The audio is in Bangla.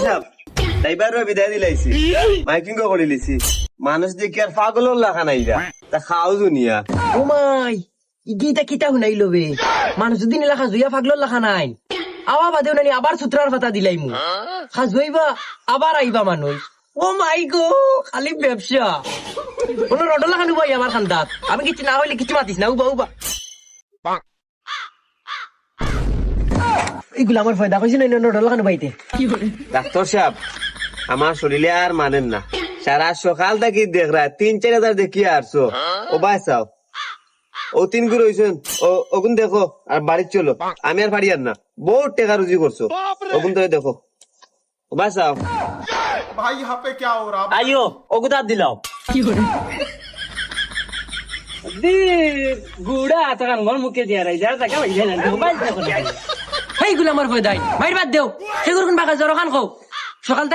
সাহেব ড্রাইভারও বিদায় দিলাইছি মাইকিং করে লিছি মানুষ দেখি আর পাগল লাখা নাই তা খাও দুনিয়া ও মাই ইগিটা কিটা হুনাই লবে মানুষ যদি নিলাখা জুইয়া ফাগল লাখা নাই আওয়া বাদেও নানি আবার সূত্রার পাতা দিলাই মু খাজুইবা আবার আইবা মানুষ ও মাই গো খালি ব্যবসা কোন রড লাখানো ভাই আমার খান্দাত আমি কিছু না হইলে কিছু মাতিস না উবা উবা এইগুলো আমার ফায়দা কইছি না রড লাখানো বাইতে ডাক্তার সাহেব আমার শরীরে আর মানেন না সারা সকাল থেকে দেখ রা 3-4 দেখি আসছো ও বাঁচাও ও 3 গুলো হইছেন ওগুন দেখো আর বাড়ি চলো আমি আর বাড়ি আর না বহুত টাকা রুজি করছো ওগুন তো দেখো ও বাঁচাও भाई यहाँ पे क्या हो रहा है? আইও ওগুদার দিলাও দি গুড়া তখন মন মুখে দিয়া রাই যা টাকা হইছে না মোবাইল দেখো এইগুলো আমার ফায়দা মাইর বাদ দেও সেগুলো কোন বাকা জরখান খাও সকাল